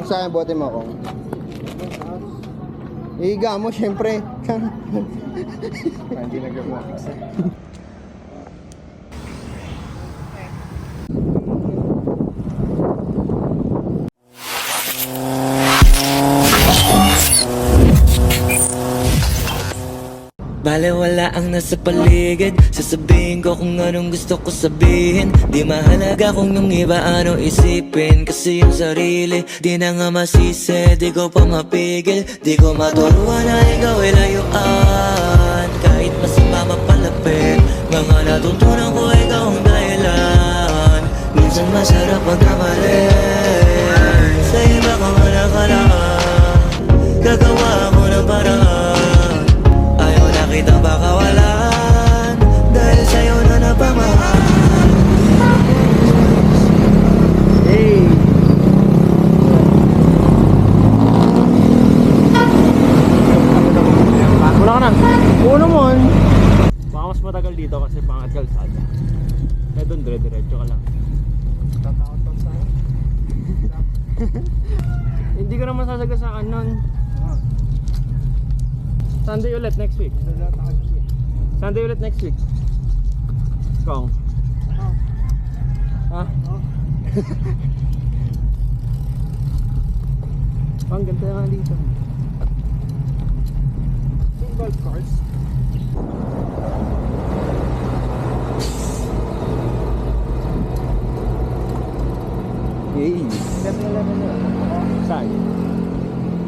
sa akin, bote mo ako. Ihiga mo, syempre. Hindi nag-graphics eh. Balewala ang nasa paligid. Sasabihin ko kung anong gusto ko sabihin. Di mahalaga kung yung iba ano isipin. Kasi yung sarili di na nga masisi. Di ko pa mapigil, di ko maturuan na ikaw ay layuan. Kahit masama mapalapit, mga natutunan ko ikaw ang dahilan. Minsan masarap magkamali. Sa iba ka man nakalaan, gagawa ko ng paraan. Kitang baka walaan dahil sa'yo na napamahal. Hey! Wala ka na. Oo naman. Baka mas matagal dito kasi pangat kalsada. Kaya doon dire-diretso ka lang. Tatakot lang sa'yo. Hindi ko naman sasagasaan nun. Sunday ulit next week. Sunday ulit next week. Kong. Ha? Ang ganda nga dito. Yung golf course. Hey! 7-Eleven yun. Saan?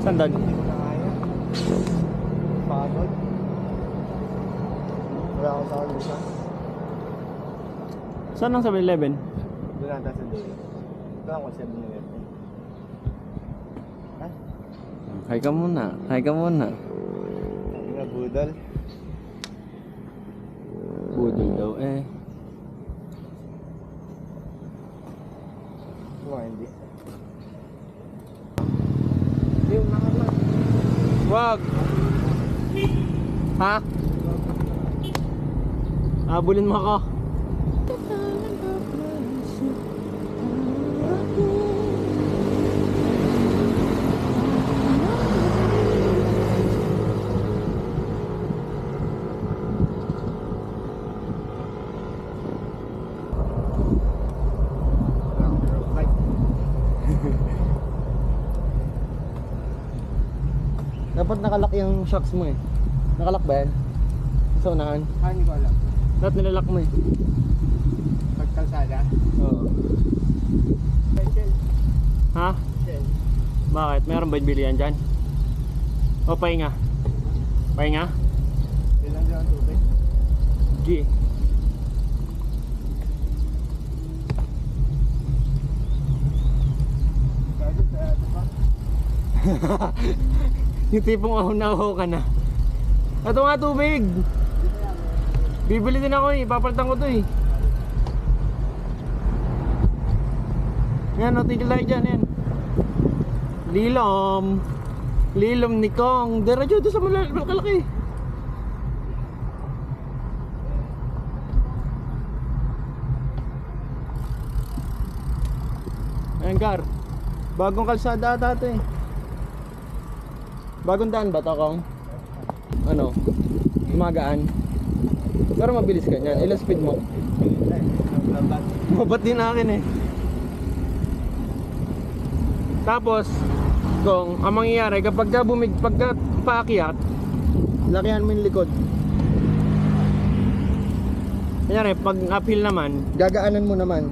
Saan doon? Hindi ko na kaya. Pagod. Wala ako sa kalusan. Saan ang 7-Eleven? Doon ata sa dulo. Ito ako 7-Eleven. Ha? Hi ka muna. Hi ka muna. Yung nga budol. Budol daw eh. Wala, hindi. Yung nakala. Wag! Ha? Abulin mo ako. Dapat nakalak yung shocks mo eh. Nakalak ba yan? Sa unahan? Hindi ko alam. Dapat nilalak mo eh. Pagkalsada? Oo. Ha? Bakit? Meron ba bilihan dyan? O pahinga? Pahinga? Ilang dyan ang tubig? G. Gagod sa ato pa. Yung tipong aho ka na. Ito nga tubig. Bibili din ako eh. Papalitan ko to eh. Yan o, tigil tayo dyan yan. Lilom. Lilom ni Kong. Diretso doon sa malaki. Ayan Gar. Bagong kalsada ata ito eh. Bagong daan ba ito Kong? Ano? Gumagaan. Pero mabilis ka niyan. Ilang speed mo? Mabat din akin eh. Tapos Kung ang mangyayari kapag pagka paakyat, Lakihan mo yung likod. kanyari pag uphill naman, Gagaanan mo naman.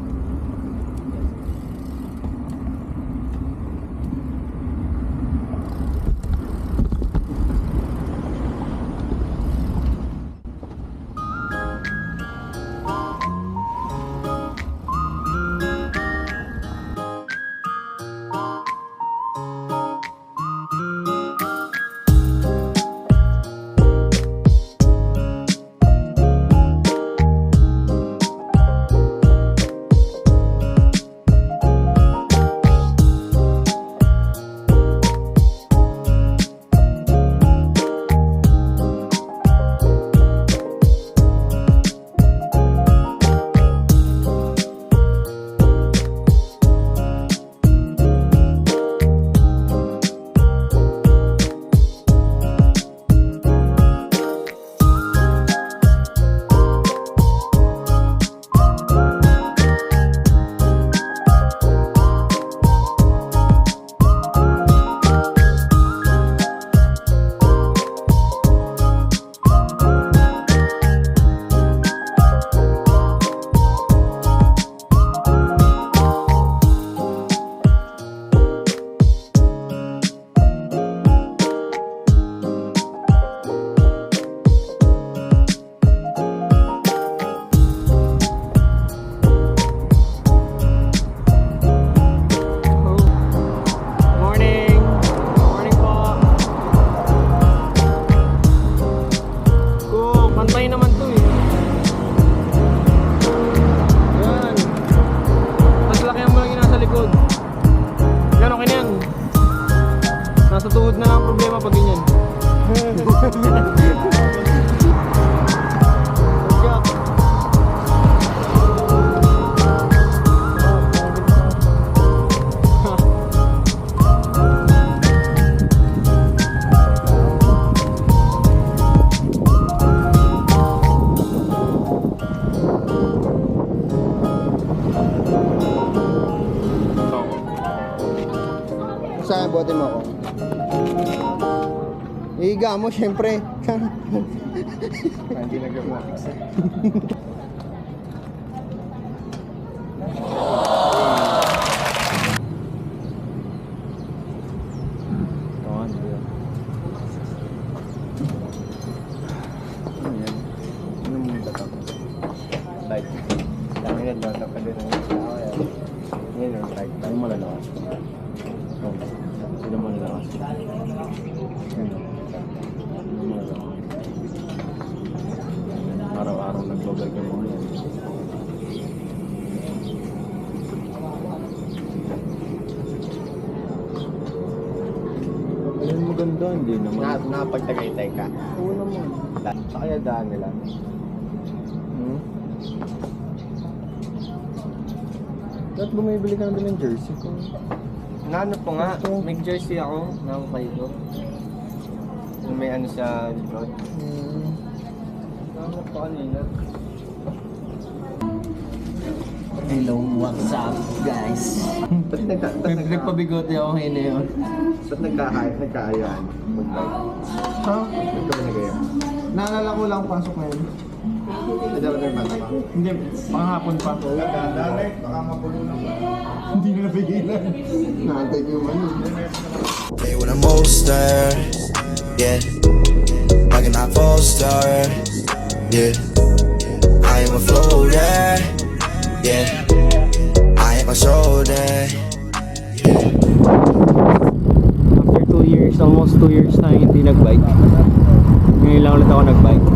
sa akin, buhatin mo ako. Ihiga mo, syempre. Hindi nag-graphics eh. Light. Dami na daw pa din ang tao. Yan yung light. Ano mo lalakas? Sino mo lalakas? Araw-araw nagbabay ka mo yan. Ayun maganda, hindi naman. Napagtagaytay ka. Oo naman. Sa kaya daan nila. Dapat bumibili ka na din ng jersey ko. Naano po nga, may jersey ako. Nakakay ko. Yung may ano sa likod. Naano pa kanina. Hello, what's up guys? Nagpabigote ako ngayon na yun. Ba't nagkaayaan? Ha? Ba't ka ba nagaya? Naalala ko lang pasok ngayon. Nadala ka yung bata pa? Hindi, panghapon pa. Dali, baka mapulo na ba? Hindi na napigilan. Nakantay ko yung ano. Play with a monster, yeah. Like an iPhone star, yeah. I am a floater, yeah. I am a shoulder. After 2 years, almost 2 years na hindi nagbike. Ngayon lang ulit ako nagbike.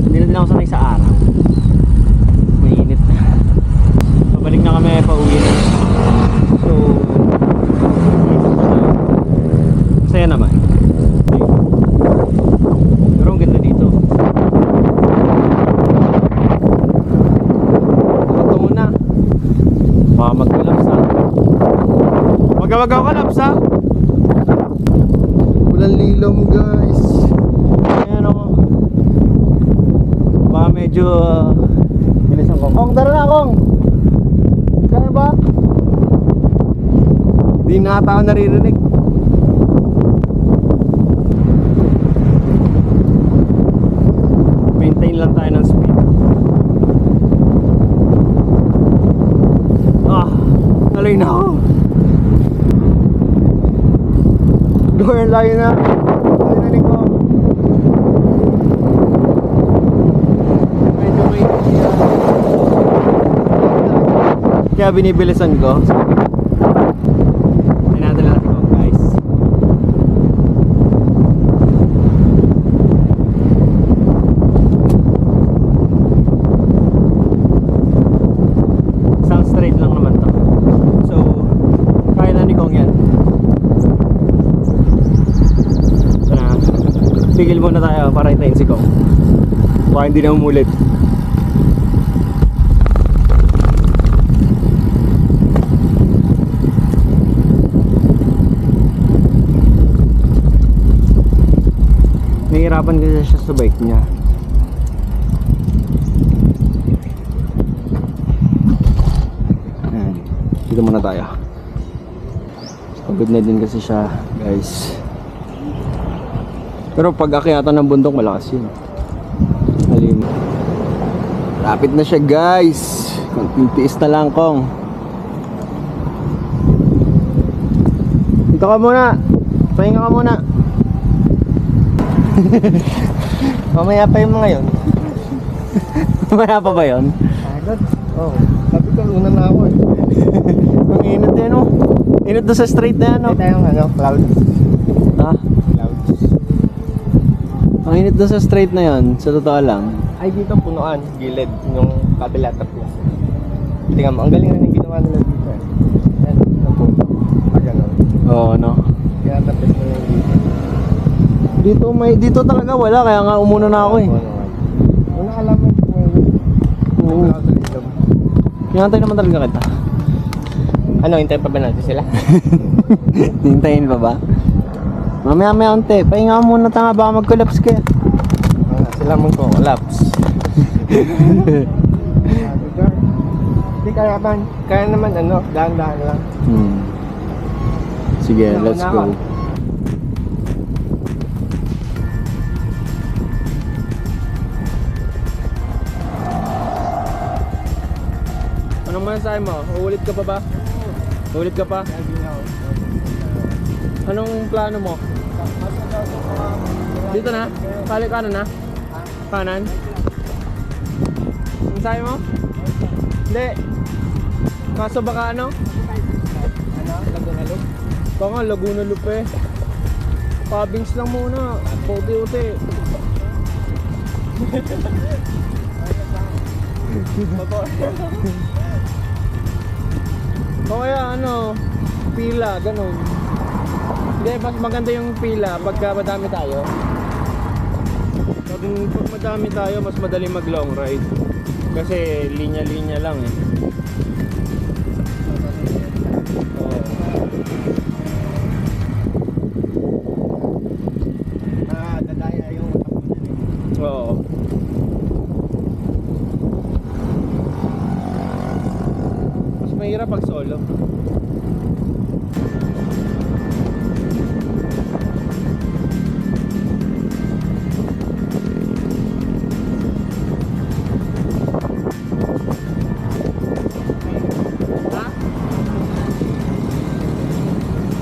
Hindi na din ako sanay sa araw. Mainit na. Pabalik na kami, pauwi na. So, masaya naman. Pero ang ganda dito. Ito muna. Baka mag-collapse ha. Wag ako collapse ha. Walang lilom guys. Ayan ako. Baka medyo bilisan ko. Kong, tara na Kong. Kaya ba? Di na ata ako naririnig. Maintain lang tayo ng speed. Alay na ako. Door, layo na. Narinig ko. Medyo may kaya binibilisan ko. Ay natin natin ko guys. Isang straight lang naman to. So, kaya na ni Kong yan. Ito na. Tigil muna tayo para hintayin si Kong. Baka hindi na umulit. Nahihirapan kasi siya sa bike niya. Ayan. Dito muna tayo. Pagod na din kasi siya guys. Pero pag akyatan ng bundok malakas yun. Halim. Lapit na siya guys. Konting tiis na lang Kong. Dito ka muna. Pahinga ka muna. Mamaya pa yung mga yun. Mamaya pa ba yun? Agad? Oo. Sabi ko, una na ako eh. Ang init yan oh. Init doon sa straight na yan oh. May tayong ano, clouds. Ha? Clouds. Ang init doon sa straight na yan. Sa totoo lang. Ay, dito punuan, gilid, yung kabila tatlo. Tingnan mo, ang galing na yung ginawa nila dito eh. Yan, yung puno. Pag ano. Oo no. Kaya tapos mo yung dito. Dito talaga wala. Kaya nga umuna na ako eh. Una alaman ko ngayon. Oo. Hinantay naman talaga kita. Ano, hintay pa ba natin sila? Hintayin pa ba? Mamaya unti. Pahinga ka muna tanga. Baka mag-collapse ka. Kailangan mong collapse. Hindi kaya man. Kaya naman ano, dahan-dahan lang. Sige, let's Nauna go. ako. Anong masasabi mo? Uulit ka pa ba? Uulit ka pa? Anong plano mo? Dito na? Kali kanan na? Kanan? Ang sabi mo? Hindi. Kaso baka ano? Laguna Loop. Baka Laguna Loop eh. Pabings lang muna. Puti-uti. O kaya ano, pila, ganun. Hindi, mas maganda yung pila pagka madami tayo. Pag madami tayo, mas madali mag long ride. Kasi linya-linya lang eh. Oo. Dadaya yung takbo nila. Oo. Mas mahirap pag solo. Ha?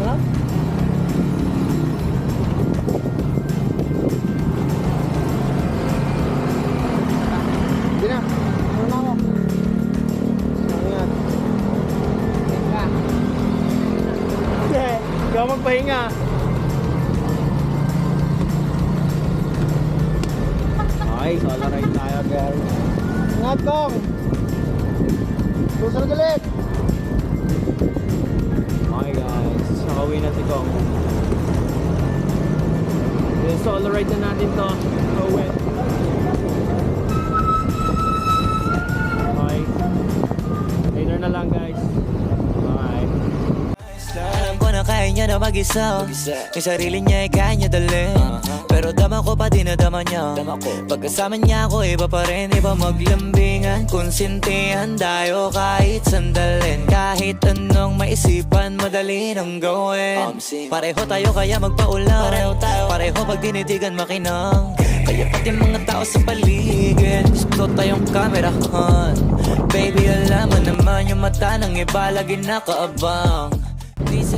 Ha? Hindi na. Ano na ako? Ingat. Hindi, ikaw magpahinga. Okay, solo ride tayo guys. Ingat kong! Susunod ulit! Okay guys, nakauwi na si Kong. Yung solo ride na natin to. Pauwi. Okay. Later na lang guys. Bye. Alam ko na kaya niya na mag-isa. Yung sarili niya ay kaya niya dalhin. Pero dama ko pa dinadama niya. Pagkasama niya ako iba pa rin. Iba maglambingan, konsintihan tayo kahit sandalin. Kahit anong maisipan, madali nang gawin. Pareho tayo kaya magpaulan. Pareho pag dinitigan makinang. Kaya pati mga tao sa paligid gusto tayong kamerahan. Baby alam mo naman yung mata ng iba lagi nakaabang.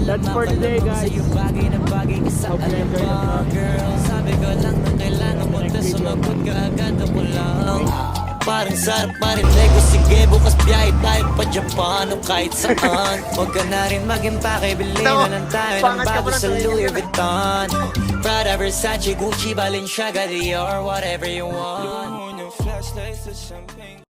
That's for today guys. Sa'yo bagay na bagay ka sa Hope you enjoyed the alabang. vlog. Girl, sabi ko lang na kailangan mo na sumagot ka agad ako lang. Parang sarap marinig ko, sige bukas biyahe tayo pa Japan o kahit saan. Huwag ka na rin mag-impake, bili na lang tayo ng bago sa Louis Vuitton. Prada, Versace, Gucci, Balenciaga, Dior, whatever you want.